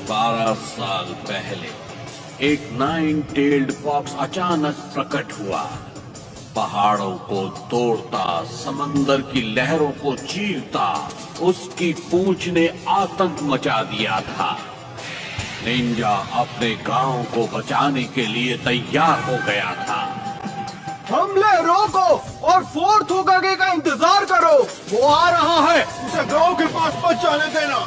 12 साल पहले एक 9-tailed फॉक्स अचानक प्रकट हुआ। पहाड़ों को तोड़ता, समंदर की लहरों को चीरता, उसकी पूंछ ने आतंक मचा दिया था। निंजा अपने गांव को बचाने के लिए तैयार हो गया था। हमले रोको और फोर्थ होकागे का इंतजार करो। वो आ रहा है, उसे गांव के पास मत जाने देना।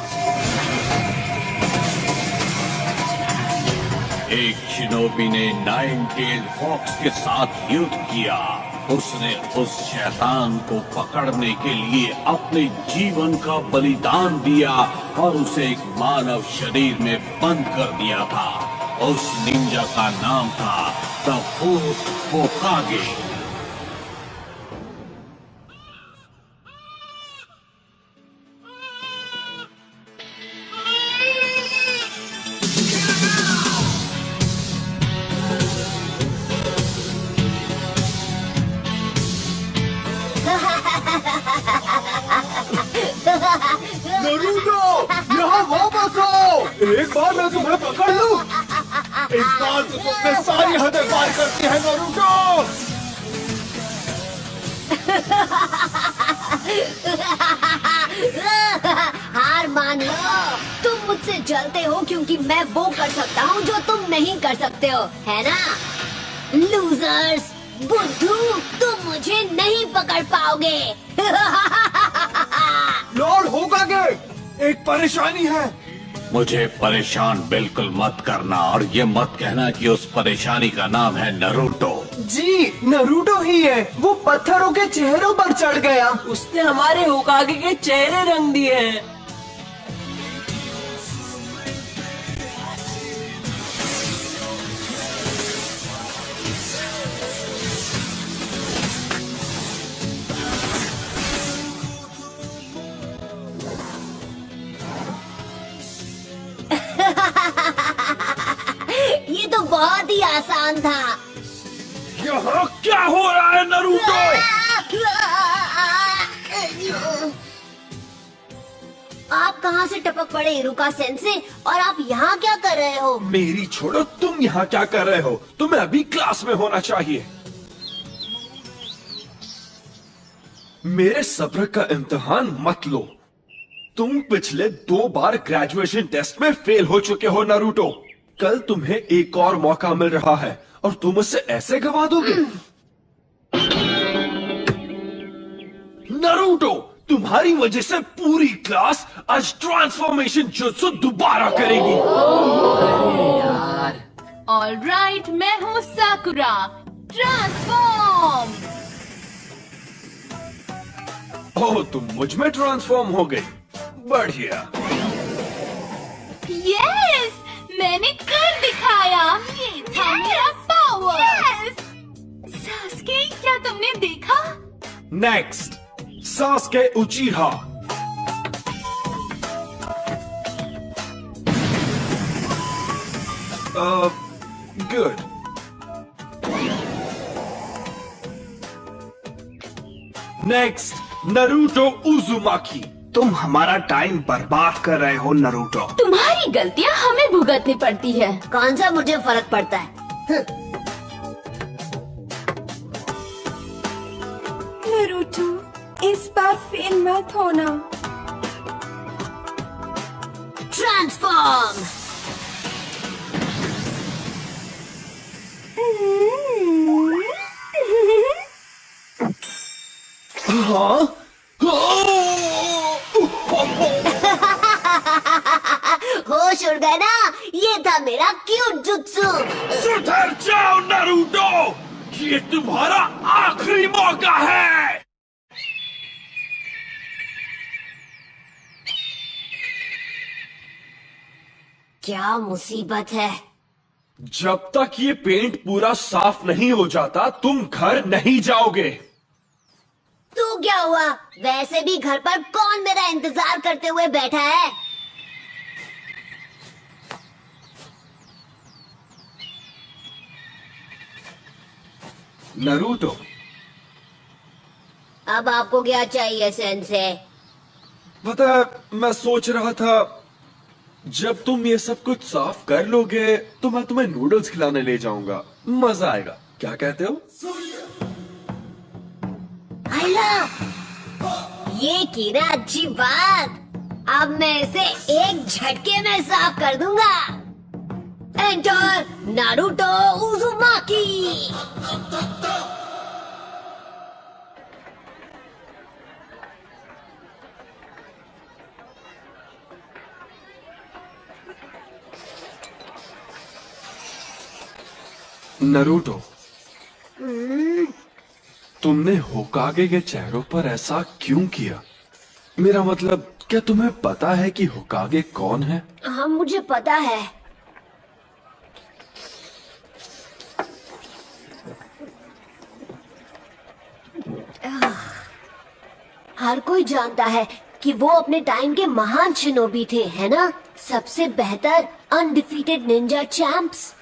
एक शिनोबी ने 9-tailed फॉक्स के साथ युद्ध किया। उसने उस शैतान को पकड़ने के लिए अपने जीवन का बलिदान दिया और उसे एक मानव शरीर में बंद कर दिया था। उस निंजा का नाम था द फोर्थ होकागे। नरूटो, यहाँ वापस आओ। एक बार मैं तुम्हें पकड़ लूं। इस बार तो तुमने सारी हदें पार करती है नरूटो। हार मान लो। तुम मुझसे जलते हो क्योंकि मैं वो कर सकता हूँ जो तुम नहीं कर सकते हो, है ना? लूजर्स, बुद्धू, तुम मुझे नहीं पकड़ पाओगे। लॉर्ड होकागे, एक परेशानी है। मुझे परेशान बिल्कुल मत करना और ये मत कहना कि उस परेशानी का नाम है नरूटो। जी, नरूटो ही है। वो पत्थरों के चेहरों पर चढ़ गया। उसने हमारे होकागे के चेहरे रंग दिए हैं। ये तो बहुत ही आसान था। यहाँ क्या हो रहा है नरूटो? आप कहाँ से टपक पड़े इरुका सेंसे, और आप यहाँ क्या कर रहे हो? मेरी छोड़ो, तुम यहाँ क्या कर रहे हो? तुम्हें अभी क्लास में होना चाहिए। मेरे सब्र का इम्तिहान मत लो। तुम पिछले 2 बार ग्रेजुएशन टेस्ट में फेल हो चुके हो नरूटो। कल तुम्हें एक और मौका मिल रहा है और तुम उसे ऐसे गवा दोगे? नरूटो, तुम्हारी वजह से पूरी क्लास आज ट्रांसफॉर्मेशन जुत्सु दोबारा करेगी। ऑलराइट, मैं हूँ साकुरा। ट्रांसफॉर्म। ओह, तुम मुझ में ट्रांसफॉर्म हो गई। बढ़िया। यस, मैंने कर दिखाया। ये था मेरा पावर। यस। सास्के, क्या तुमने देखा? Next, Sasuke उचिहा। Good. Next, Naruto उजुमाकी। तुम हमारा टाइम बर्बाद कर रहे हो नरूटो। तुम्हारी गलतियाँ हमें भुगतनी पड़ती है। कौन सा मुझे फर्क पड़ता है? नरूटो, इस बार फेल मत होना। ट्रांसफॉर्म। हाँ? होश उड़ गए ना? ये था मेरा क्यूट जुत्सु। सुधर जाओ नरूटो, ये तुम्हारा आखिरी मौका है। क्या मुसीबत है? जब तक ये पेंट पूरा साफ नहीं हो जाता तुम घर नहीं जाओगे। तू क्या हुआ? वैसे भी घर पर कौन मेरा इंतजार करते हुए बैठा है? नरूटो, अब आपको क्या चाहिए सेंसे? पता है, मैं सोच रहा था जब तुम ये सब कुछ साफ कर लोगे तो मैं तुम्हें नूडल्स खिलाने ले जाऊंगा, मजा आएगा। क्या कहते हो? आइला, ये की ना अच्छी बात। अब मैं इसे एक झटके में साफ कर दूंगा। Enter Naruto Uzumaki. नारुतो, तुमने होकागे के चेहरों पर ऐसा क्यों किया? मेरा मतलब, क्या तुम्हें पता है कि होकागे कौन है? हाँ, मुझे पता है। हर कोई जानता है कि वो अपने टाइम के महान शिनोबी थे, है ना? सबसे बेहतर अनडिफीटेड निंजा चैंप्स।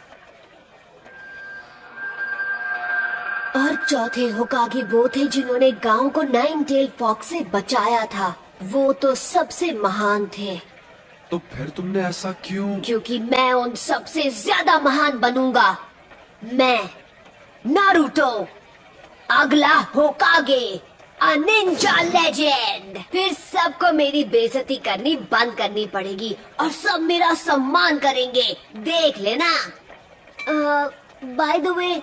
और चौथे होकागे वो थे जिन्होंने गांव को नाइन टेल फॉक्स से बचाया था। वो तो सबसे महान थे। तो फिर तुमने ऐसा क्यों? क्योंकि मैं उन सबसे ज्यादा महान बनूंगा। मैं नारुतो, अगला होकागे, अ निंजा लेजेंड। फिर सबको मेरी बेइज्जती करनी बंद करनी पड़ेगी और सब मेरा सम्मान करेंगे, देख लेना। बाय द वे,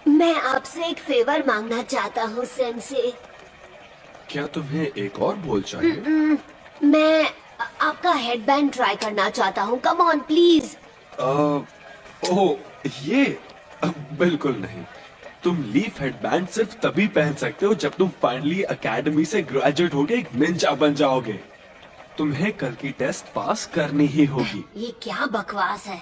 मैं आपसे एक फेवर मांगना चाहता हूँ सेंसे। क्या तुम्हें एक और बोल चाहिए? मैं आपका हेडबैंड ट्राई करना चाहता हूँ। Come on please. ओह, ये बिल्कुल नहीं। तुम लीफ हेडबैंड सिर्फ तभी पहन सकते हो जब तुम फाइनली एकेडमी से ग्रेजुएट होके एक निंजा बन जाओगे। तुम्हें कल की टेस्ट पास करनी ही होगी। ये क्या बकवास है?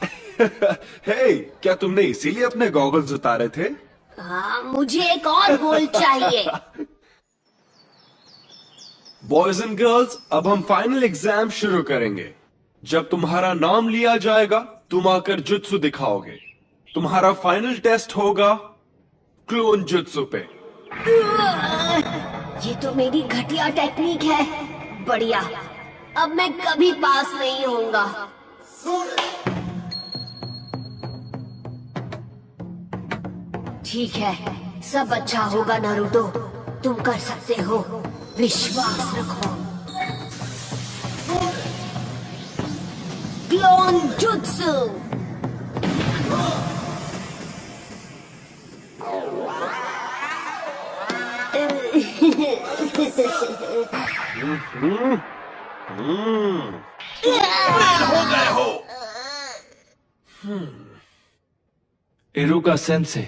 हे, क्या तुमने इसीलिए अपने गॉगल्स उतारे थे? हाँ, मुझे एक और गोल चाहिए। बॉयज एंड गर्ल्स, अब हम फाइनल एग्जाम शुरू करेंगे। जब तुम्हारा नाम लिया जाएगा, तुम आकर जुत्सु दिखाओगे। तुम्हारा फाइनल टेस्ट होगा क्लोन जुत्सु पे। ये तो मेरी घटिया टेक्निक है। बढ़िया, अब मैं कभी पास नहीं होऊंगा। ठीक है, सब अच्छा होगा नारुतो। तुम कर सकते हो, विश्वास रखो। Clone jutsu. हो गए हो। इरुका सेंसे,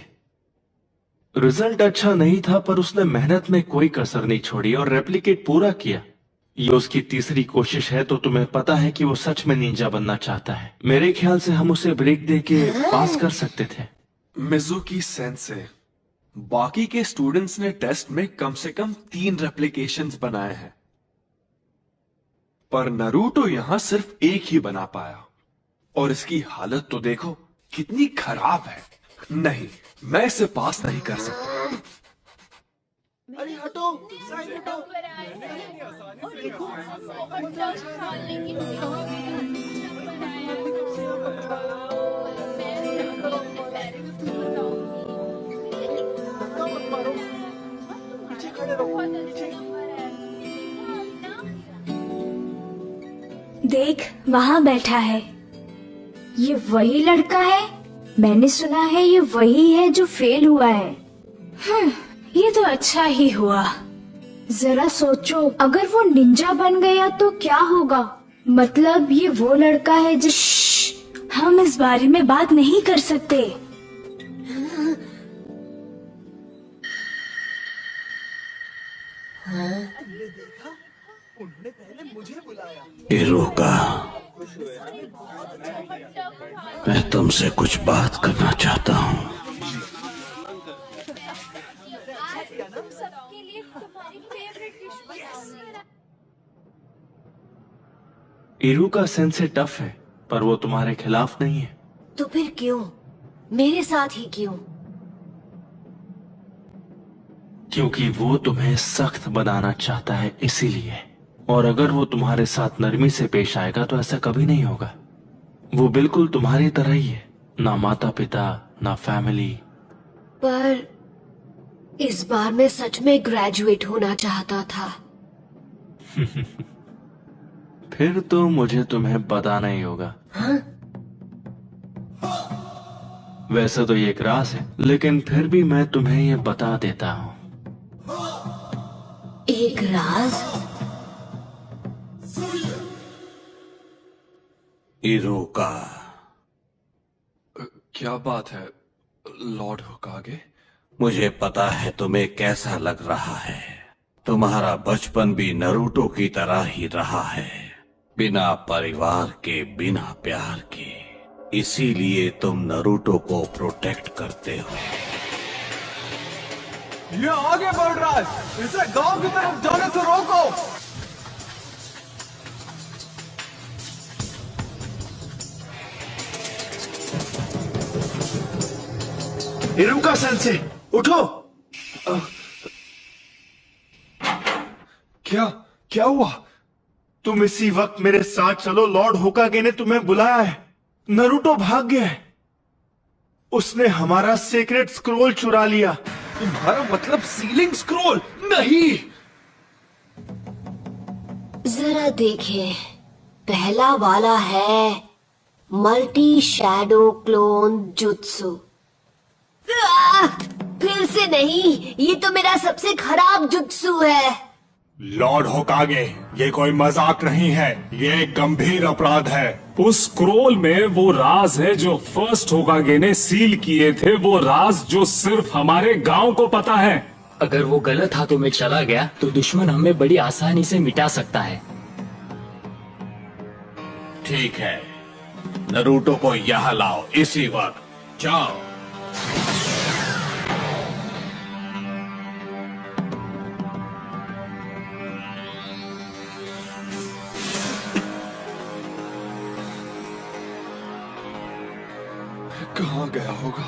रिजल्ट अच्छा नहीं था पर उसने मेहनत में कोई कसर नहीं छोड़ी और रेप्लिकेट पूरा किया। ये उसकी तीसरी कोशिश है, तो तुम्हें पता है कि वो सच में निंजा बनना चाहता है। मेरे ख्याल से हम उसे ब्रेक दे के पास कर सकते थे। मिजुकी सेंसे, बाकी के स्टूडेंट्स ने टेस्ट में कम से कम 3 रेप्लिकेशंस बनाए हैं, पर नारुतो यहां सिर्फ एक ही बना पाया। और इसकी हालत तो देखो कितनी खराब है। नहीं, मैं इसे पास नहीं कर सकता। अरे हटो, साइड हटो। पीछे खड़े रहो, पीछे। देख, वहाँ बैठा है। ये वही लड़का है। मैंने सुना है ये वही है जो फेल हुआ है। ये तो अच्छा ही हुआ। जरा सोचो, अगर वो निंजा बन गया तो क्या होगा? मतलब ये वो लड़का है जिस हम इस बारे में बात नहीं कर सकते। उन्होंने पहले मुझे बुलाया। इरुका, मैं तुमसे कुछ बात करना चाहता हूँ। इरुका सेंसे टफ है, पर वो तुम्हारे खिलाफ नहीं है। तो फिर क्यों? मेरे साथ ही क्यों? क्योंकि वो तुम्हें सख्त बनाना चाहता है, इसीलिए। और अगर वो तुम्हारे साथ नरमी से पेश आएगा तो ऐसा कभी नहीं होगा। वो बिल्कुल तुम्हारी तरह ही है, ना माता पिता ना फैमिली। पर इस बार मैं सच में ग्रेजुएट होना चाहता था। फिर तो मुझे तुम्हें बताना ही होगा। हाँ? वैसे तो ये एक राज है, लेकिन फिर भी मैं तुम्हें ये बता देता हूँ। एक राज? इरुका, क्या बात है लॉर्ड होकागे? मुझे पता है तुम्हें कैसा लग रहा है। तुम्हारा बचपन भी नरूटो की तरह ही रहा है, बिना परिवार के, बिना प्यार के। इसीलिए तुम नरूटो को प्रोटेक्ट करते हो। ये आगे बढ़ रहा है, इसे गांव की तरफ जाने से रोको। इरुका सेंसे, उठो। क्या क्या हुआ? तुम इसी वक्त मेरे साथ चलो, लॉर्ड होकागे ने तुम्हें बुलाया है। नरूटो भाग गया है, उसने हमारा सीक्रेट स्क्रोल चुरा लिया। तुम्हारा मतलब सीलिंग स्क्रोल? नहीं। जरा देखें, पहला वाला है मल्टी शैडो क्लोन जुत्सु। फिर से नहीं, ये तो मेरा सबसे खराब जुत्सु है। लॉर्ड होकागे, ये कोई मजाक नहीं है, ये एक गंभीर अपराध है। उस स्क्रोल में वो राज है जो फर्स्ट होकागे ने सील किए थे, वो राज जो सिर्फ हमारे गांव को पता है। अगर वो गलत हाथों में चला गया तो दुश्मन हमें बड़ी आसानी से मिटा सकता है। ठीक है, नरूटो को यहाँ लाओ इसी वक्त। जाओ। कहाँ गया होगा?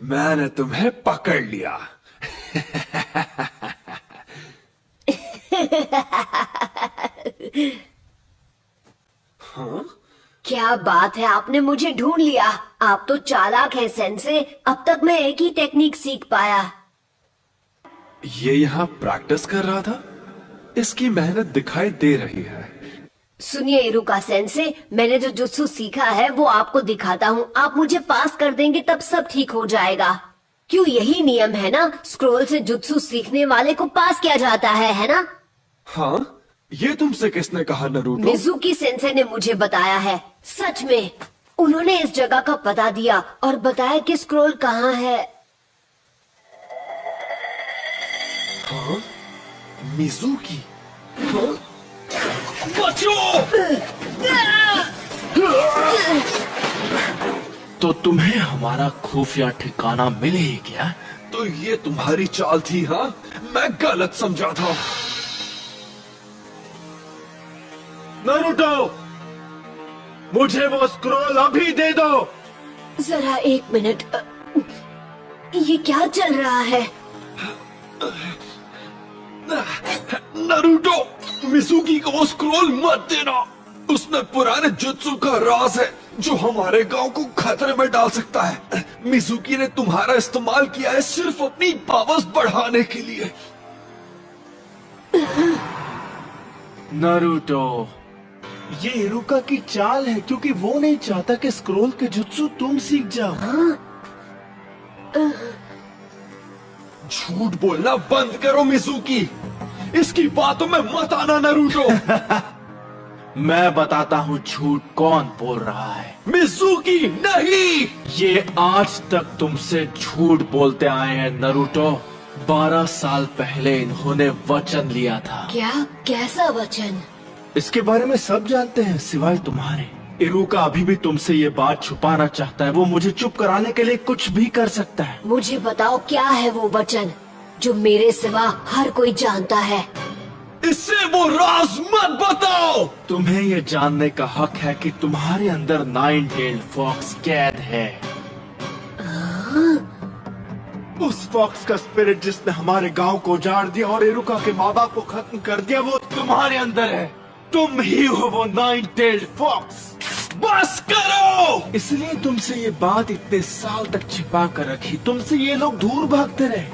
मैंने तुम्हें पकड़ लिया। हाँ? क्या बात है, आपने मुझे ढूंढ लिया। आप तो चालाक है सेंसे। अब तक मैं एक ही टेक्निक सीख पाया। ये यहाँ प्रैक्टिस कर रहा था? इसकी मेहनत दिखाई दे रही है। सुनिए इरुका सेंसे, मैंने जो जुत्सु सीखा है वो आपको दिखाता हूँ। आप मुझे पास कर देंगे तब सब ठीक हो जाएगा। क्यों, यही नियम है ना? स्क्रोल से जुत्सु सीखने वाले को पास किया जाता है ना? हाँ, ये तुमसे किसने कहा नरूटो? मिजुकी सेंसे ने मुझे बताया है। सच में, उन्होंने इस जगह का पता दिया और बताया कि स्क्रोल कहाँ है। हाँ? मिजुकी? हाँ? बचो! तो तुम्हें हमारा खुफिया ठिकाना मिल ही गया? तो ये तुम्हारी चाल थी? हाँ, मैं गलत समझा था। नरूटो, मुझे वो स्क्रोल अभी दे दो। जरा एक मिनट, ये क्या चल रहा है? नरूटो, मिजुकी को वो स्क्रोल मत देना। उसमें पुराने जुत्सु का राज है जो हमारे गांव को खतरे में डाल सकता है। मिजुकी ने तुम्हारा इस्तेमाल किया है सिर्फ अपनी पावर्स बढ़ाने के लिए। नरूटो, ये इरुका की चाल है क्योंकि वो नहीं चाहता कि स्क्रोल के जुत्सु तुम सीख जाओ। झूठ बोलना बंद करो मिजुकी। इसकी बातों में मत आना नरूटो। मैं बताता हूँ झूठ कौन बोल रहा है। मिजुकी नहीं। ये आज तक तुमसे झूठ बोलते आए हैं नरूटो। 12 साल पहले इन्होंने वचन लिया था। क्या? कैसा वचन? इसके बारे में सब जानते हैं सिवाय तुम्हारे। इरुका अभी भी तुमसे ये बात छुपाना चाहता है। वो मुझे चुप कराने के लिए कुछ भी कर सकता है। मुझे बताओ क्या है वो वचन जो मेरे सिवा हर कोई जानता है। इससे वो राज मत बताओ। तुम्हें ये जानने का हक है कि तुम्हारे अंदर 9-tailed फॉक्स कैद है। उस फॉक्स का स्पिरिट जिसने हमारे गांव को उजाड़ दिया और इरुका के माँ बाप को खत्म कर दिया, वो तुम्हारे अंदर है। तुम ही हो वो 9-tailed फॉक्स। बस करो। इसलिए तुमसे ये बात इतने साल तक छिपा कर रखी। तुमसे ये लोग दूर भागते रहे।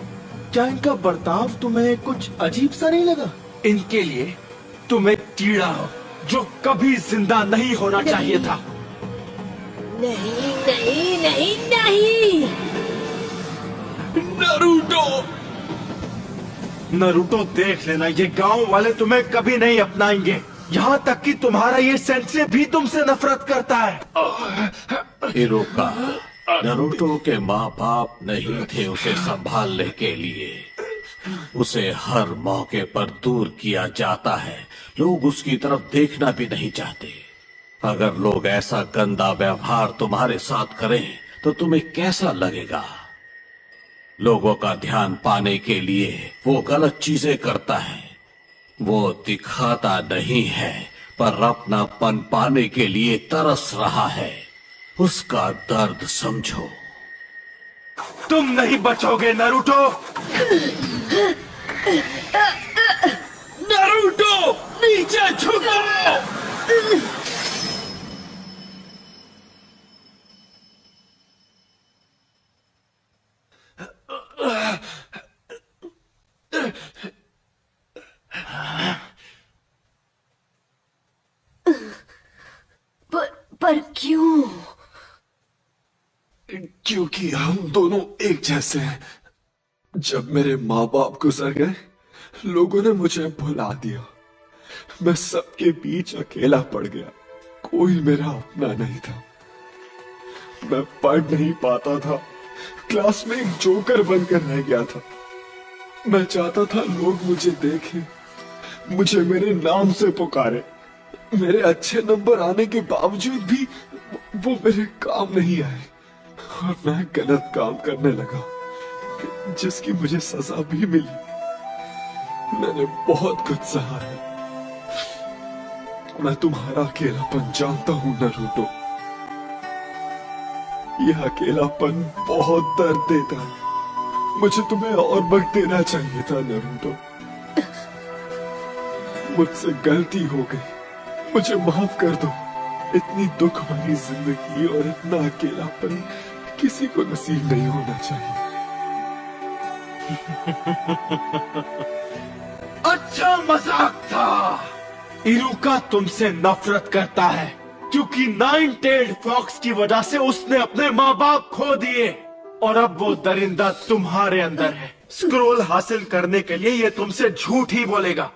क्या इनका बर्ताव तुम्हें कुछ अजीब सा नहीं लगा? इनके लिए तुम एक कीड़ा हो जो कभी जिंदा नहीं होना चाहिए था। नहीं नहीं नहीं नहीं। नरूटो देख लेना, ये गांव वाले तुम्हें कभी नहीं अपनाएंगे। यहाँ तक कि तुम्हारा ये सेंसे भी तुमसे नफरत करता है। इरुका, नरूटो के माँ बाप नहीं थे उसे संभालने के लिए। उसे हर मौके पर दूर किया जाता है। लोग उसकी तरफ देखना भी नहीं चाहते। अगर लोग ऐसा गंदा व्यवहार तुम्हारे साथ करें तो तुम्हें कैसा लगेगा? लोगों का ध्यान पाने के लिए वो गलत चीजें करता है। वो दिखाता नहीं है पर अपनापन पाने के लिए तरस रहा है। उसका दर्द समझो। तुम नहीं बचोगे नरूटो। नरूटो नीचे झुको। पर क्यों? क्योंकि हम दोनों एक जैसे हैं। जब मेरे माँ बाप गुजर गए, लोगों ने मुझे भुला दिया। मैं सबके बीच अकेला पड़ गया। कोई मेरा अपना नहीं था। मैं पढ़ नहीं पाता था। क्लास में एक जोकर बनकर रह गया था। मैं चाहता था लोग मुझे देखें, मुझे मेरे नाम से पुकारे। मेरे अच्छे नंबर आने के बावजूद भी वो मेरे काम नहीं आए और मैं गलत काम करने लगा, जिसकी मुझे सजा भी मिली। मैंने बहुत कुछ सहा है। मैं तुम्हारा अकेलापन जानता हूं नरूटो। यह अकेलापन बहुत दर्द देता है। मुझे तुम्हें और वक्त देना चाहिए था नरूटो। मुझसे गलती हो गई, मुझे माफ कर दो। इतनी दुख भरी जिंदगी और इतना अकेलापन किसी को नसीब नहीं होना चाहिए। अच्छा मजाक था। इरुका तुमसे नफरत करता है क्योंकि 9-tailed फॉक्स की वजह से उसने अपने माँ बाप खो दिए और अब वो दरिंदा तुम्हारे अंदर है। स्क्रोल हासिल करने के लिए ये तुमसे झूठ ही बोलेगा।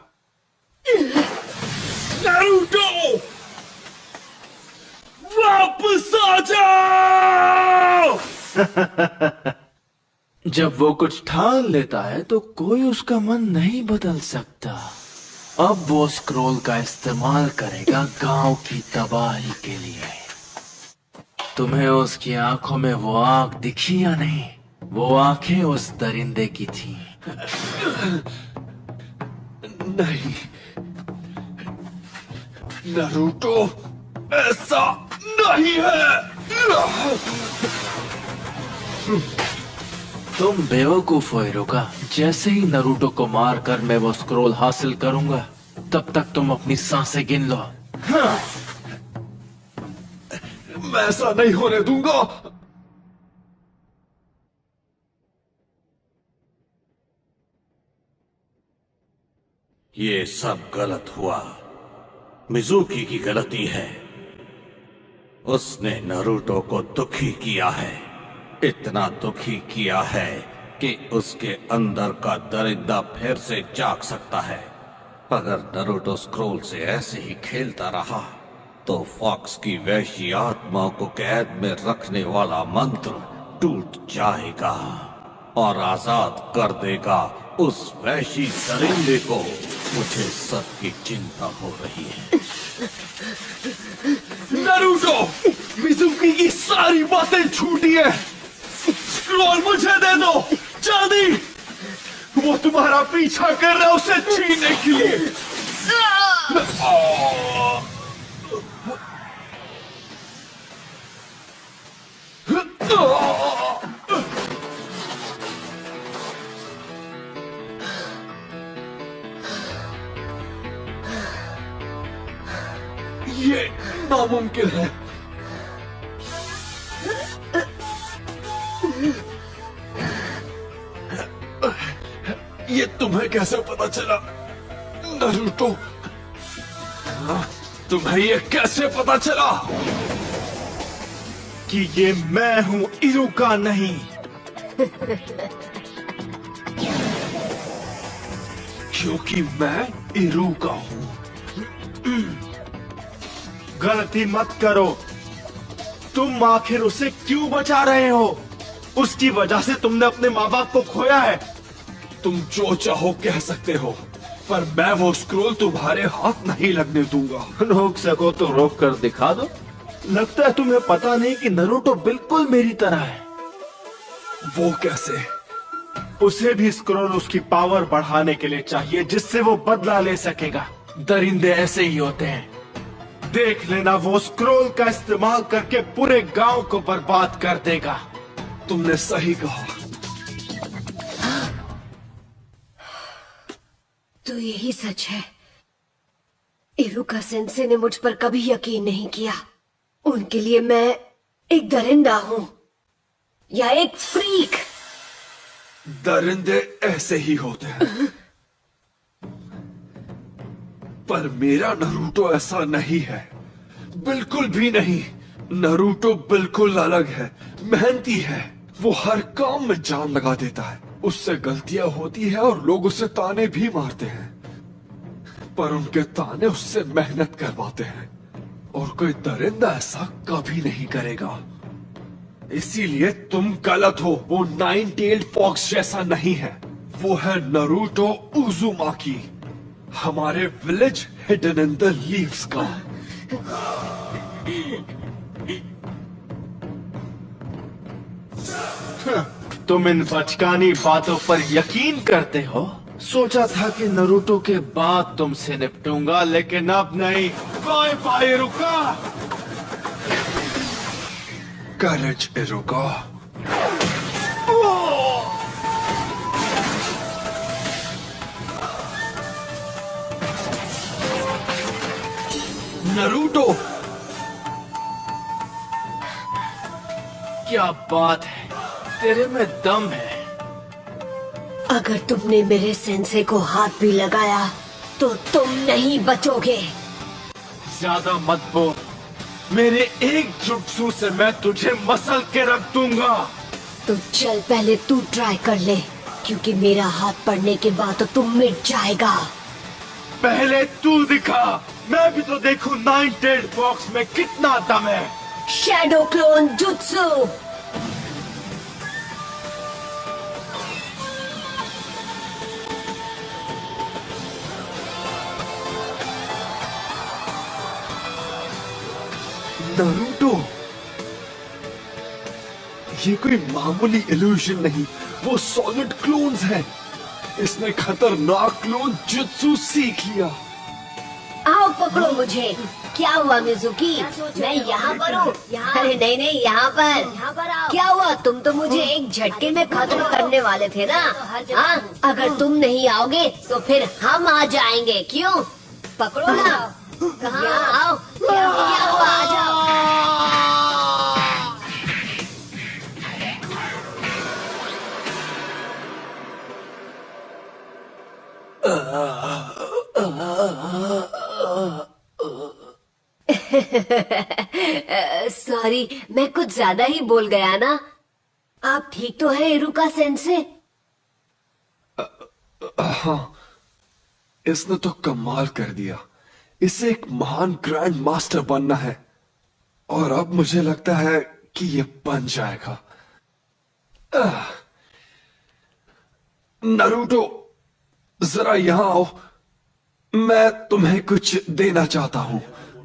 नारुतो, वापस आ जाओ। जब वो कुछ ठान लेता है तो कोई उसका मन नहीं बदल सकता। अब वो स्क्रोल का इस्तेमाल करेगा गांव की तबाही के लिए। तुम्हें उसकी आंखों में वो आंख दिखी या नहीं? वो आंखें उस दरिंदे की थी। नहीं नारुतो, ऐसा नहीं है। तुम बेवकूफ हो इरुका। जैसे ही नारुतो को मारकर मैं वो स्क्रोल हासिल करूंगा, तब तक तुम अपनी सांसें गिन लो। हाँ। मैं ऐसा नहीं होने दूंगा। ये सब गलत हुआ। मिजुकी की गलती है। उसने नारुतो को दुखी किया है। इतना दुखी किया है कि उसके अंदर का दरिंदा फिर से जाग सकता है। अगर नारुतो स्क्रोल से ऐसे ही खेलता रहा तो फॉक्स की वैशी आत्मा को कैद में रखने वाला मंत्र टूट जाएगा और आजाद कर देगा उस वैशी दरिंदे को। मुझे सबकी चिंता हो रही है। नारुतो, मिजुकी की सारी बातें झूठी है। स्क्रॉल मुझे दे दो, जल्दी। वो तुम्हारा पीछा कर रहा है उसे छीनने के लिए। ये नामुमकिन है। ये तुम्हें कैसे पता चला नारुतो? तुम्हें ये कैसे पता चला कि ये मैं हूं, इरुका नहीं। क्योंकि मैं इरुका हूं। गलती मत करो। तुम आखिर उसे क्यों बचा रहे हो? उसकी वजह से तुमने अपने माँ बाप को खोया है। तुम जो चाहो कह सकते हो, पर मैं वो स्क्रोल तुम्हारे हाथ नहीं लगने दूंगा। रोक सको तो रोक कर दिखा दो। लगता है तुम्हें पता नहीं कि नरूटो बिल्कुल मेरी तरह है। वो कैसे? उसे भी स्क्रोल उसकी पावर बढ़ाने के लिए चाहिए, जिससे वो बदला ले सकेगा। दरिंदे ऐसे ही होते हैं। देख लेना, वो स्क्रोल का इस्तेमाल करके पूरे गांव को बर्बाद कर देगा। तुमने सही कहा। तो यही सच है। इरुका सेंसे ने मुझ पर कभी यकीन नहीं किया। उनके लिए मैं एक दरिंदा हूं या एक फ्रीक। दरिंदे ऐसे ही होते हैं। पर मेरा नारुतो ऐसा नहीं है, बिल्कुल भी नहीं। नारुतो बिल्कुल अलग है, मेहनती है। वो हर काम में जान लगा देता है। उससे गलतियां होती है और लोग उसे ताने भी मारते हैं, पर उनके ताने उससे मेहनत करवाते हैं। और कोई दरिंदा ऐसा कभी नहीं करेगा। इसीलिए तुम गलत हो। वो नाइन टेल्ड फॉक्स जैसा नहीं है। वो है नारुतो उजुमाकी, हमारे village hidden in the leaves का। तुम इन बचकानी बातों पर यकीन करते हो? सोचा था कि नरूटो के बाद तुमसे निपटूंगा, लेकिन अब नहीं। बाय बाय इरुका। करेज इरुका। नारुतो, क्या बात है, तेरे में दम है। अगर तुमने मेरे सेंसे को हाथ भी लगाया तो तुम नहीं बचोगे। ज्यादा मत बोल। मेरे एक जुट्सू से मैं तुझे मसल के रख दूंगा। तो चल पहले तू ट्राई कर ले, क्योंकि मेरा हाथ पड़ने के बाद तो तुम मिट जाएगा। पहले तू दिखा, मैं भी तो देखूं नाइन टेल्ड फॉक्स में कितना दम है। Shadow clone jutsu. नारुतो, ये कोई मामूली इल्यूजन नहीं, वो सॉलिड क्लोन्स हैं। इसने खतरनाक क्लोन जुत्सु सीख लिया। आओ पकड़ो मुझे। क्या हुआ मिजुकी? मैं यहाँ पर हूँ। अरे नहीं नहीं, यहाँ पर आओ। क्या हुआ? तुम तो मुझे एक झटके में खत्म करने वाले थे ना? हाँ, अगर तुम नहीं आओगे तो फिर हम आ जाएंगे। क्यों? पकड़ो ना। कहाँ? आओ। क्या हुआ? आ जाओ। सॉरी, मैं कुछ ज्यादा ही बोल गया ना। आप ठीक तो है इरुका सेंसे? हाँ, इसने तो कमाल कर दिया। इसे एक महान ग्रैंड मास्टर बनना है, और अब मुझे लगता है कि ये बन जाएगा। नारुतो, जरा यहां आओ। मैं तुम्हें कुछ देना चाहता हूँ।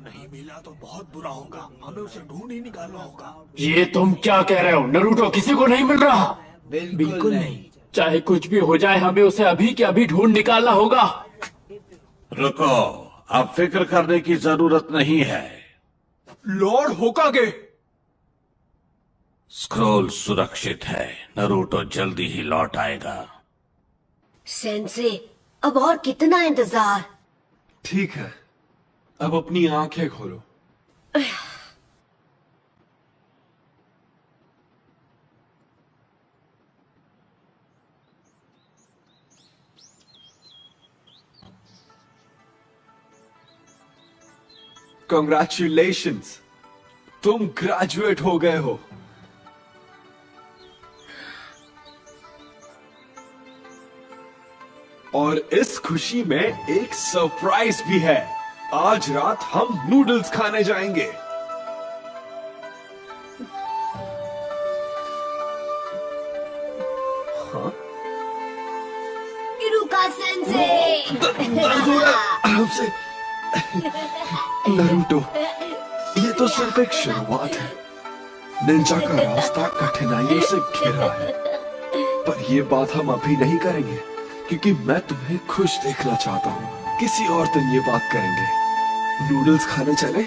नहीं मिला तो बहुत बुरा होगा, हमें उसे ढूंढ ही निकालना होगा। ये तुम क्या कह रहे हो? नारुतो किसी को नहीं मिल रहा। बिल्कुल नहीं। चाहे कुछ भी हो जाए, हमें उसे अभी के अभी ढूंढ निकालना होगा। रुको, अब फिक्र करने की जरूरत नहीं है। लॉर्ड होकागे, स्क्रोल सुरक्षित है। नारुतो जल्दी ही लौट आएगा। सेंसे, अब और कितना इंतजार? ठीक है, अब अपनी आंखें खोलो। Congratulations, तुम ग्रेजुएट हो गए हो। और इस खुशी में एक सरप्राइज भी है। आज रात हम नूडल्स खाने जाएंगे। हाँ? इरुका सेंसे। आराम से। नारुतो, ये तो सिर्फ एक शुरुआत है। निंजा का रास्ता कठिनाइयों से घिरा है, पर ये बात हम अभी नहीं करेंगे क्योंकि मैं तुम्हें खुश देखना चाहता हूँ। किसी और दिन ये बात करेंगे। नूडल्स खाने चले?